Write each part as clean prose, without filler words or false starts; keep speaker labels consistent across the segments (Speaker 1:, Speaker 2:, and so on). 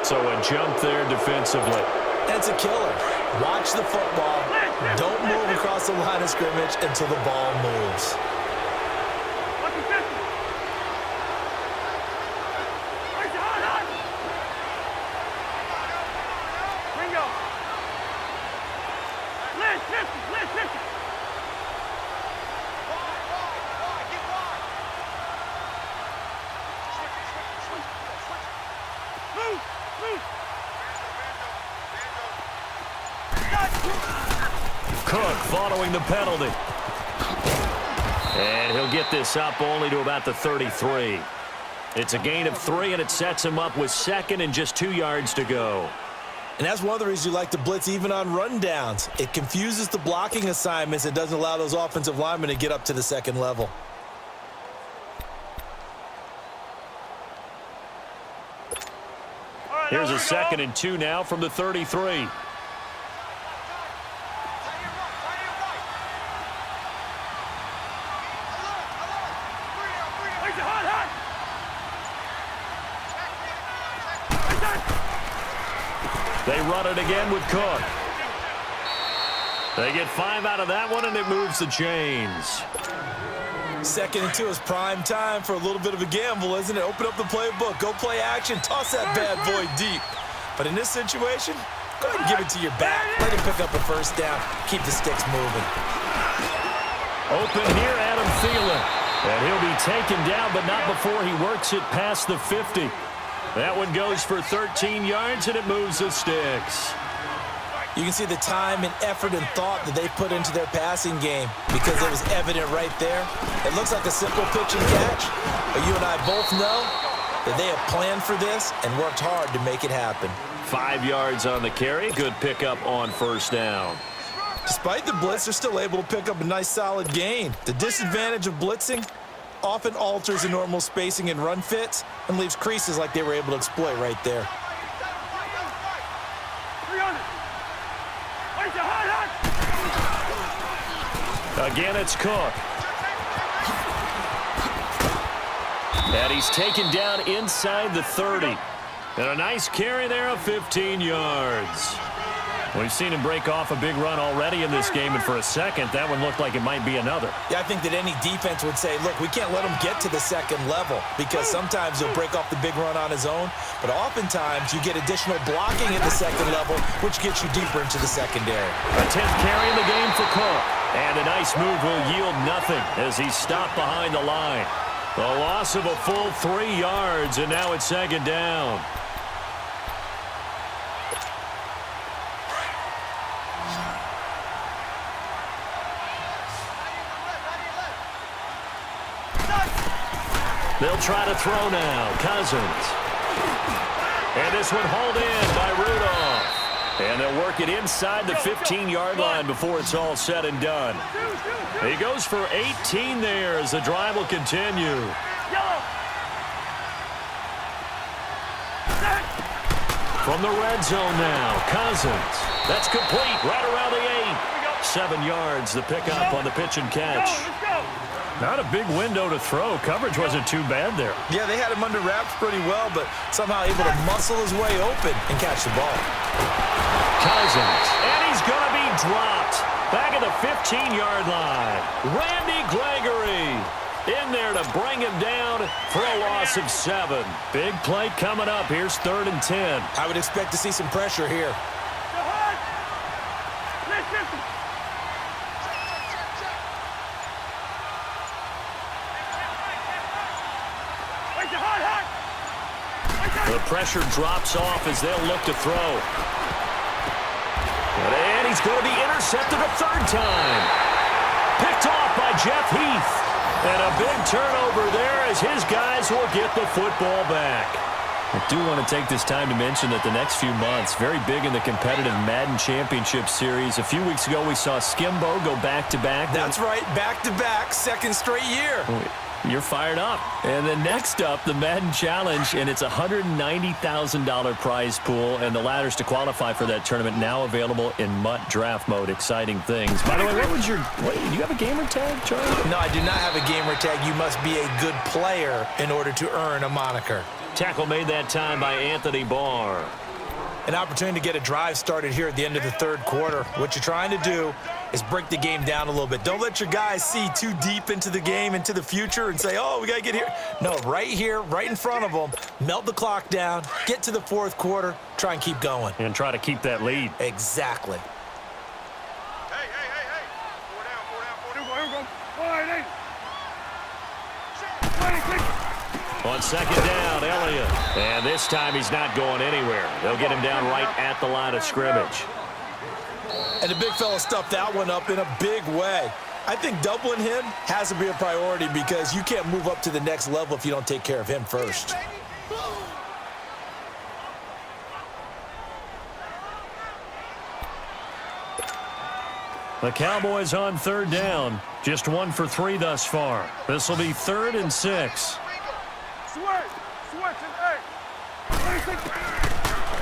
Speaker 1: So a jump there defensively.
Speaker 2: That's a killer. Watch the football. Don't move across the line of scrimmage until the ball moves.
Speaker 1: Cook following the penalty. And he'll get this up only to about the 33. It's a gain of 3, and it sets him up with second and just 2 yards to go.
Speaker 2: And that's one of the reasons you like to blitz even on rundowns. It confuses the blocking assignments. It doesn't allow those offensive linemen to get up to the second level.
Speaker 1: Here's a 2nd and 2 now from the 33. They run it again with Cook. They get 5 out of that one, and it moves the chains.
Speaker 2: 2nd and 2 is prime time for a little bit of a gamble, isn't it? Open up the playbook. Go play action. Toss that bad boy deep. But in this situation, go ahead and give it to your back. Let him pick up a first down. Keep the sticks moving.
Speaker 1: Open here, Adam Thielen. And he'll be taken down, but not before he works it past the 50. That one goes for 13 yards, and it moves the sticks.
Speaker 2: You can see the time and effort and thought that they put into their passing game because it was evident right there. It looks like a simple pitch and catch, but you and I both know that they have planned for this and worked hard to make it happen.
Speaker 1: 5 yards on the carry. Good pickup on first down.
Speaker 2: Despite the blitz, they're still able to pick up a nice solid gain. The disadvantage of blitzing often alters the normal spacing and run fits and leaves creases like they were able to exploit right there.
Speaker 1: Again, it's Cook. And he's taken down inside the 30. And a nice carry there of 15 yards. We've seen him break off a big run already in this game, and for a second, that one looked like it might be another.
Speaker 2: Yeah, I think that any defense would say, look, we can't let him get to the second level because sometimes he'll break off the big run on his own, but oftentimes you get additional blocking at the second level, which gets you deeper into the secondary.
Speaker 1: A 10th carry in the game for Cook. And a nice move will yield nothing as he's stopped behind the line. The loss of a full 3 yards, and now it's 2nd down. They'll try to throw now. Cousins. And this one hauled in by Rudolph. And they'll work it inside the 15-yard line before it's all said and done. He goes for 18 there as the drive will continue. From the red zone now, Cousins. That's complete right around the 8. 7 yards, the pickup on the pitch and catch. Not a big window to throw. Coverage wasn't too bad there.
Speaker 2: Yeah, they had him under wraps pretty well, but somehow able to muscle his way open and catch the ball.
Speaker 1: Cousins, and he's going to be dropped. Back at the 15-yard line. Randy Gregory in there to bring him down for a loss of 7. Big play coming up. Here's 3rd and 10.
Speaker 2: I would expect to see some pressure here.
Speaker 1: The pressure drops off as they'll look to throw. And he's going to be intercepted a 3rd time. Picked off by Jeff Heath. And a big turnover there as his guys will get the football back. I do want to take this time to mention that the next few months, very big in the competitive Madden Championship Series. A few weeks ago, we saw Skimbo go back-to-back.
Speaker 2: That's right, back-to-back, 2nd straight year.
Speaker 1: You're fired up. And then next up, the Madden Challenge, and it's a $190,000 prize pool, and the ladders to qualify for that tournament now available in MUT draft mode. Exciting things. By the way, do you have a gamer tag, Charlie?
Speaker 2: No, I do not have a gamer tag. You must be a good player in order to earn a moniker.
Speaker 1: Tackle made that time by Anthony Barr.
Speaker 2: An opportunity to get a drive started here at the end of the third quarter. What you're trying to do is break the game down a little bit. Don't let your guys see too deep into the game, into the future, and say, oh, we got to get here. No, right here, right in front of them, melt the clock down, get to the fourth quarter, try and keep going.
Speaker 1: And try to keep that lead.
Speaker 2: Exactly.
Speaker 1: On second down, Elliott. And this time he's not going anywhere. They'll get him down right at the line of scrimmage.
Speaker 2: And the big fella stuffed that one up in a big way. I think doubling him has to be a priority because you can't move up to the next level if you don't take care of him first.
Speaker 1: The Cowboys on third down. Just 1 for 3 thus far. This will be 3rd and 6.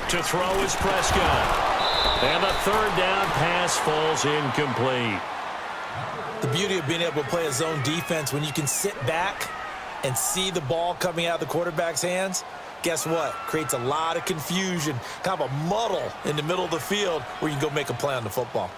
Speaker 1: To throw is Prescott. And the third down pass falls incomplete.
Speaker 2: The beauty of being able to play a zone defense when you can sit back and see the ball coming out of the quarterback's hands, guess what? Creates a lot of confusion, kind of a muddle in the middle of the field where you can go make a play on the football.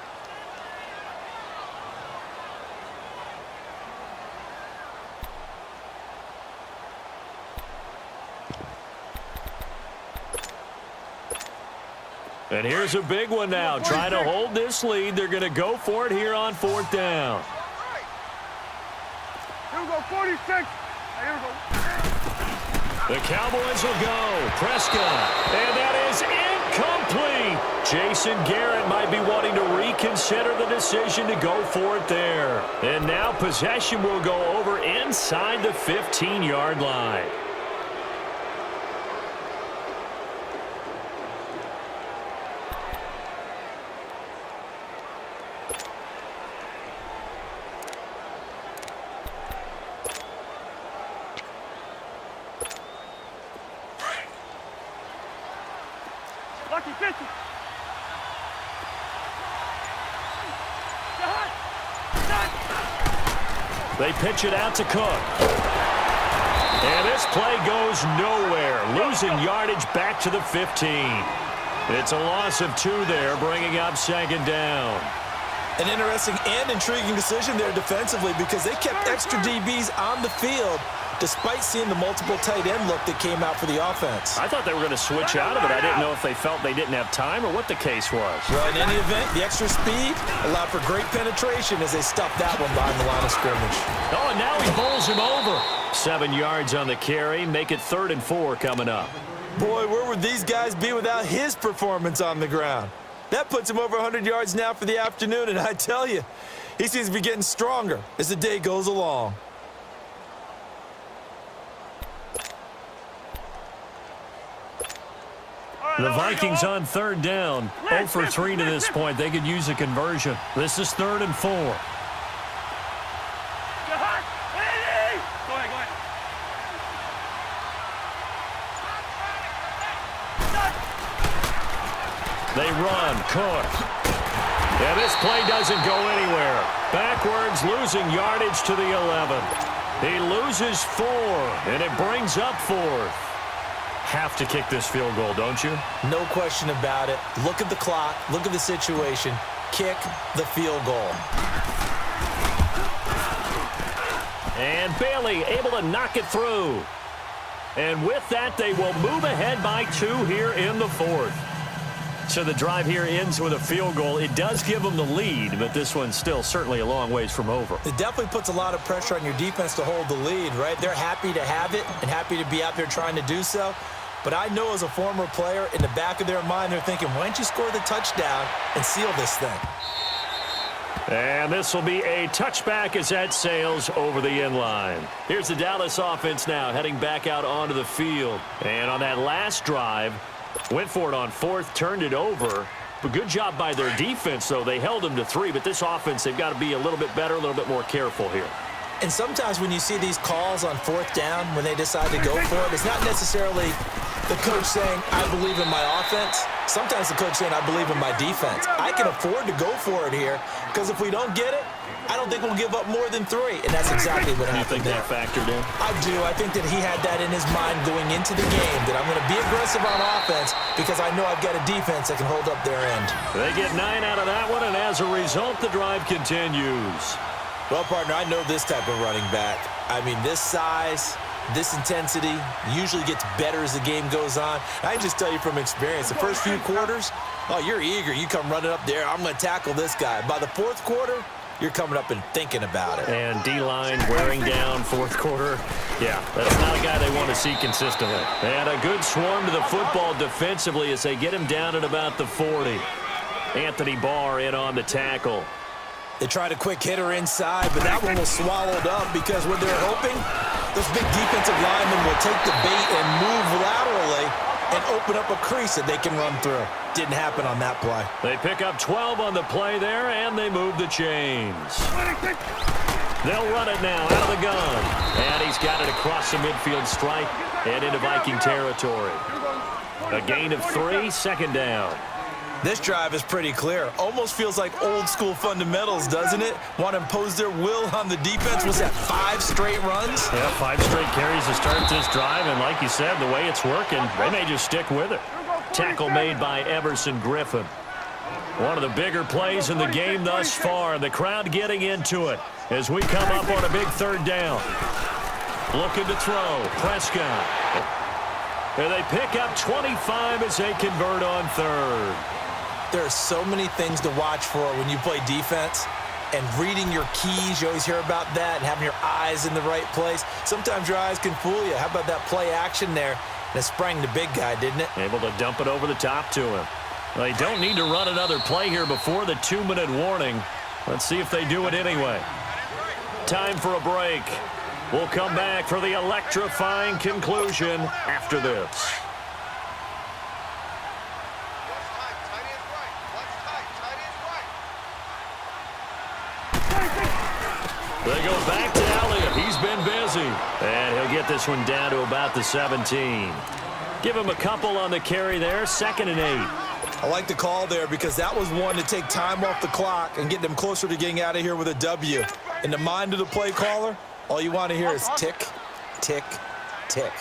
Speaker 1: And here's a big one now. Trying to hold this lead. They're going to go for it here on 4th down.
Speaker 3: Here we go, 46. Here we go.
Speaker 1: The Cowboys will go. Prescott. And that is incomplete. Jason Garrett might be wanting to reconsider the decision to go for it there. And now possession will go over inside the 15-yard line.
Speaker 3: Lucky 50.
Speaker 1: They pitch it out to Cook. And this play goes nowhere, losing yardage back to the 15. It's a loss of 2 there, bringing up 2nd down.
Speaker 2: An interesting and intriguing decision there defensively because they kept extra DBs on the field despite seeing the multiple tight end look that came out for the offense.
Speaker 1: I thought they were going to switch out of it. I didn't know if they felt they didn't have time or what the case was.
Speaker 2: Well, in any event, the extra speed allowed for great penetration as they stuffed that one behind the line of scrimmage.
Speaker 1: Oh, and now he bowls him over. 7 yards on the carry. Make it 3rd and 4 coming up.
Speaker 2: Boy, where would these guys be without his performance on the ground? That puts him over 100 yards now for the afternoon, and I tell you, he seems to be getting stronger as the day goes along.
Speaker 1: The Vikings on 3rd down. 0 for 3 to this point. They could use a conversion. This is 3rd and 4.
Speaker 3: Go ahead.
Speaker 1: They run. Cook. Yeah, this play doesn't go anywhere. Backwards, losing yardage to the 11. He loses 4, and it brings up 4th. Have to kick this field goal, don't you?
Speaker 2: No question about it. Look at the clock. Look at the situation. Kick the field goal.
Speaker 1: And Bailey able to knock it through. And with that, they will move ahead by 2 here in the 4th. So the drive here ends with a field goal. It does give them the lead, but this one's still certainly a long ways from over.
Speaker 2: It definitely puts a lot of pressure on your defense to hold the lead, right? They're happy to have it and happy to be out there trying to do so. But I know as a former player, in the back of their mind, they're thinking, why don't you score the touchdown and seal this thing?
Speaker 1: And this will be a touchback as that sails over the end line. Here's the Dallas offense now heading back out onto the field. And on that last drive, went for it on 4th, turned it over. But good job by their defense, though. They held them to 3, but this offense, they've got to be a little bit better, a little bit more careful here.
Speaker 2: And sometimes when you see these calls on 4th down, when they decide to go for it, it's not necessarily the coach saying, I believe in my offense. Sometimes the coach saying, I believe in my defense. I can afford to go for it here because if we don't get it, I don't think we'll give up more than 3. And that's exactly what happened there.
Speaker 1: You think that factored in?
Speaker 2: I do. I think that he had that in his mind going into the game, that I'm going to be aggressive on offense because I know I've got a defense that can hold up their end.
Speaker 1: They get 9 out of that one, and as a result, the drive continues.
Speaker 2: Well, partner, I know this type of running back. I mean, this size, this intensity usually gets better as the game goes on. I can just tell you from experience, the first few quarters, oh, you're eager. You come running up there, I'm going to tackle this guy. By the 4th quarter, you're coming up and thinking about it.
Speaker 1: And D-line wearing down 4th quarter. Yeah, that's not a guy they want to see consistently. And a good swarm to the football defensively as they get him down at about the 40. Anthony Barr in on the tackle.
Speaker 2: They tried a quick hitter inside, but that one was swallowed up because what they're hoping, those big defensive linemen will take the bait and move laterally and open up a crease that they can run through. Didn't happen on that play.
Speaker 1: They pick up 12 on the play there, and they move the chains. They'll run it now out of the gun. And he's got it across the midfield stripe and into Viking territory. A gain of 3, 2nd down.
Speaker 2: This drive is pretty clear. Almost feels like old school fundamentals, doesn't it? Want to impose their will on the defense. Was that 5 straight runs?
Speaker 1: Yeah, 5 straight carries to start this drive, and like you said, the way it's working, they may just stick with it. Tackle made by Everson Griffin. One of the bigger plays in the game thus far. The crowd getting into it as we come up on a big 3rd down. Looking to throw. Prescott. And they pick up 25 as they convert on 3rd.
Speaker 2: There are so many things to watch for when you play defense. And reading your keys, you always hear about that, and having your eyes in the right place. Sometimes your eyes can fool you. How about that play action there? And it sprang the big guy, didn't it?
Speaker 1: Able to dump it over the top to him. They don't need to run another play here before the 2-minute warning. Let's see if they do it anyway. Time for a break. We'll come back for the electrifying conclusion after this. They go back to Elliott. He's been busy. And he'll get this one down to about the 17. Give him a couple on the carry there. 2nd and 8.
Speaker 2: I like the call there because that was one to take time off the clock and get them closer to getting out of here with a W. In the mind of the play caller, all you want to hear is tick, tick, tick.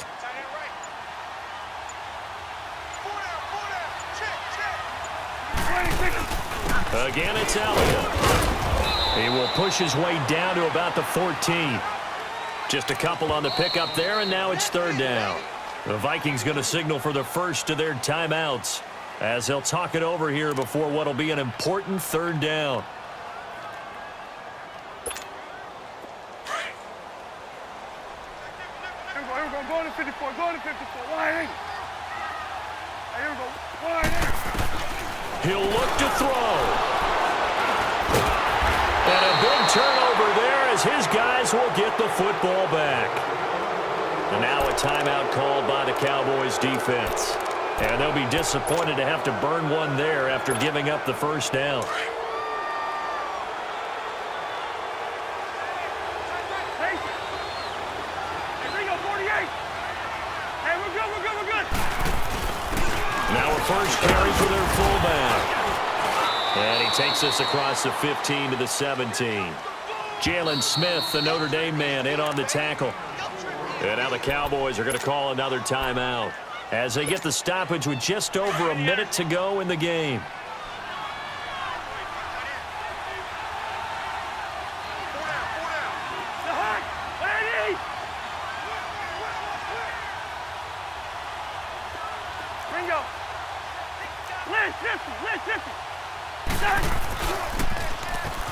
Speaker 1: Again, it's Elliott. He will push his way down to about the 14. Just a couple on the pickup there, and now it's 3rd down. The Vikings going to signal for the first of their timeouts as they'll talk it over here before what will be an important 3rd down.
Speaker 3: Here we go. Go to 54. Go to 54. Wide in. Here we go. Wide in.
Speaker 1: He'll look to throw. And a big turnover there as his guys will get the football back. And now a timeout called by the Cowboys defense. And they'll be disappointed to have to burn one there after giving up the 1st down. Now a first carry for their fullback. And he takes us across the 15 to the 17. Jalen Smith, the Notre Dame man, in on the tackle. And now the Cowboys are going to call another timeout as they get the stoppage with just over a minute to go in the game.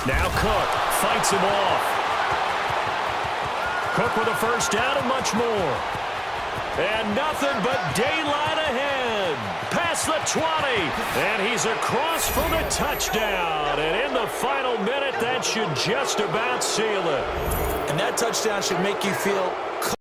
Speaker 1: Now Cook fights him off. Cook with a 1st down and much more. And nothing but daylight ahead. Past the 20. And he's across for the touchdown. And in the final minute, that should just about seal it.
Speaker 2: And that touchdown should make you feel